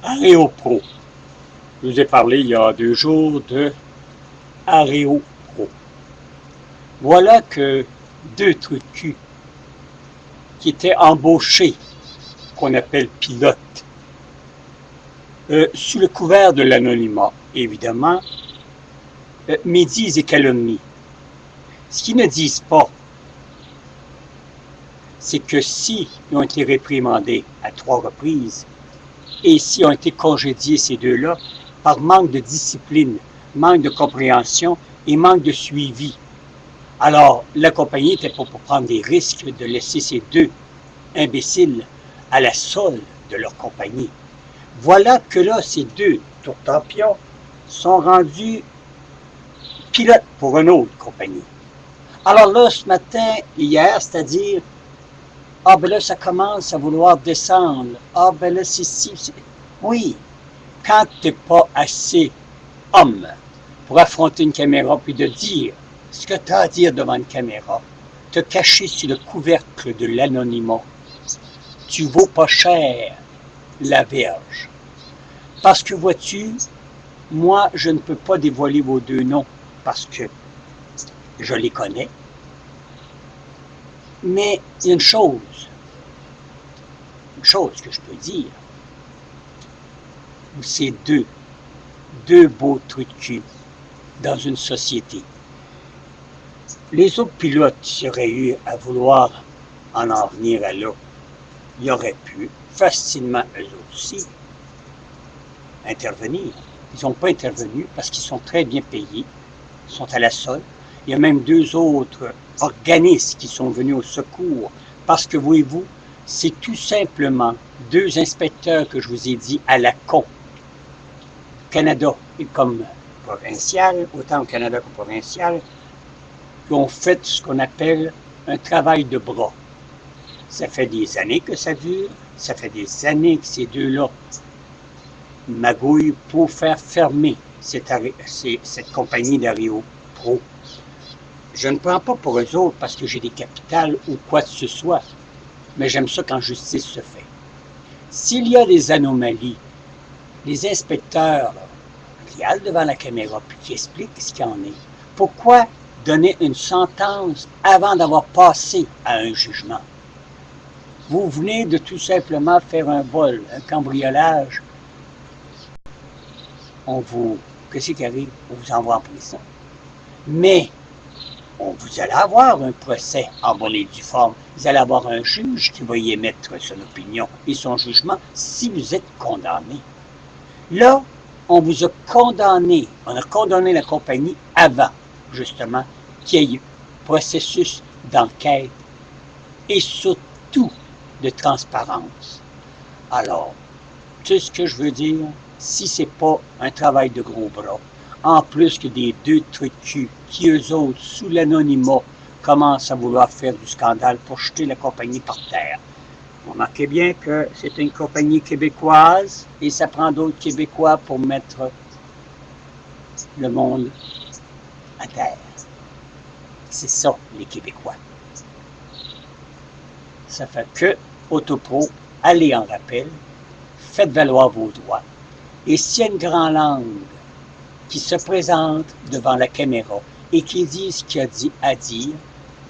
Aréopro. Je vous ai parlé il y a 2 jours de Aréopro. Voilà que 2 trous de cul qui étaient embauchés, qu'on appelle pilotes, sous le couvert de l'anonymat, évidemment, médisent et calomnient. Ce qu'ils ne disent pas, c'est que s'ils ont été réprimandés à 3 reprises, et s'ils ont été congédiés, ces 2-là, par manque de discipline, manque de compréhension et manque de suivi. Alors, la compagnie n'était pas pour prendre des risques de laisser ces 2 imbéciles à la solde de leur compagnie. Voilà que là, ces 2 tourtempions sont rendus pilotes pour une autre compagnie. Alors là, ce matin, hier, c'est-à-dire, ah ben là, ça commence à vouloir descendre. Ah ben là, c'est si... Oui, quand tu n'es pas assez homme pour affronter une caméra puis de dire ce que tu as à dire devant une caméra, te cacher sous le couvercle de l'anonymat, tu vaux pas cher la verge. Parce que vois-tu, moi, je ne peux pas dévoiler vos 2 noms parce que je les connais. Mais il y a une chose que je peux dire, c'est deux beaux trucs de cul dans une société. Les autres pilotes qui auraient eu à vouloir en venir à là, ils auraient pu facilement, eux aussi, intervenir. Ils n'ont pas intervenu parce qu'ils sont très bien payés, ils sont à la solde. Il y a même 2 autres organismes qui sont venus au secours parce que, voyez-vous, c'est tout simplement 2 inspecteurs que je vous ai dit à la con. Canada et comme provincial, autant au Canada que provincial, qui ont fait ce qu'on appelle un travail de bras. Ça fait des années que ça dure, ça fait des années que ces 2-là magouillent pour faire fermer cette compagnie d'Aréopro. Je ne prends pas pour eux autres parce que j'ai des capitales ou quoi que ce soit, mais j'aime ça quand justice se fait. S'il y a des anomalies, les inspecteurs qui allent devant la caméra puis qui expliquent ce qu'il y en est, pourquoi donner une sentence avant d'avoir passé à un jugement? Vous venez de tout simplement faire un vol, un cambriolage. Qu'est-ce qui arrive? On vous envoie en prison. Mais, vous allez avoir un procès en bonne et due forme. Vous allez avoir un juge qui va y émettre son opinion et son jugement si vous êtes condamné. Là, on vous a condamné. On a condamné la compagnie avant, justement, qu'il y ait eu processus d'enquête et surtout de transparence. Alors, tu sais ce que je veux dire? Si c'est pas un travail de gros bras, en plus que des 2 trucs de cul qui, eux autres, sous l'anonymat, commencent à vouloir faire du scandale pour jeter la compagnie par terre. Remarquez bien que c'est une compagnie québécoise et ça prend d'autres Québécois pour mettre le monde à terre. C'est ça, les Québécois. Ça fait que, Autopro, allez en rappel, faites valoir vos droits. Et s'il y a une grande langue qui se présente devant la caméra et qui dit ce qu'il a dit à dire,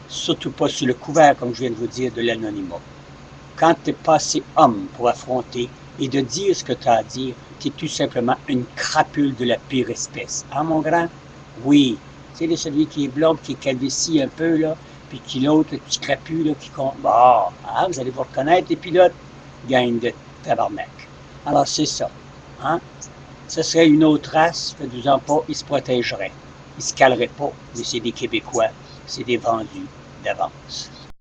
surtout pas sous le couvert, comme je viens de vous dire, de l'anonymat. Quand tu n'es pas assez homme pour affronter et de dire ce que tu as à dire, tu es tout simplement une crapule de la pire espèce. Hein, mon grand? Oui. Tu sais, celui qui est blond, qui est calvitie un peu, là, puis qui l'autre, le petit crapule, là, qui compte. Bon, hein, vous allez vous reconnaître, les pilotes, gagnent de tabarnak. Alors, c'est ça. Hein? Ce serait une autre race, faites-vous-en pas, ils se protégeraient. Ils se caleraient pas, mais c'est des Québécois, c'est des vendus d'avance.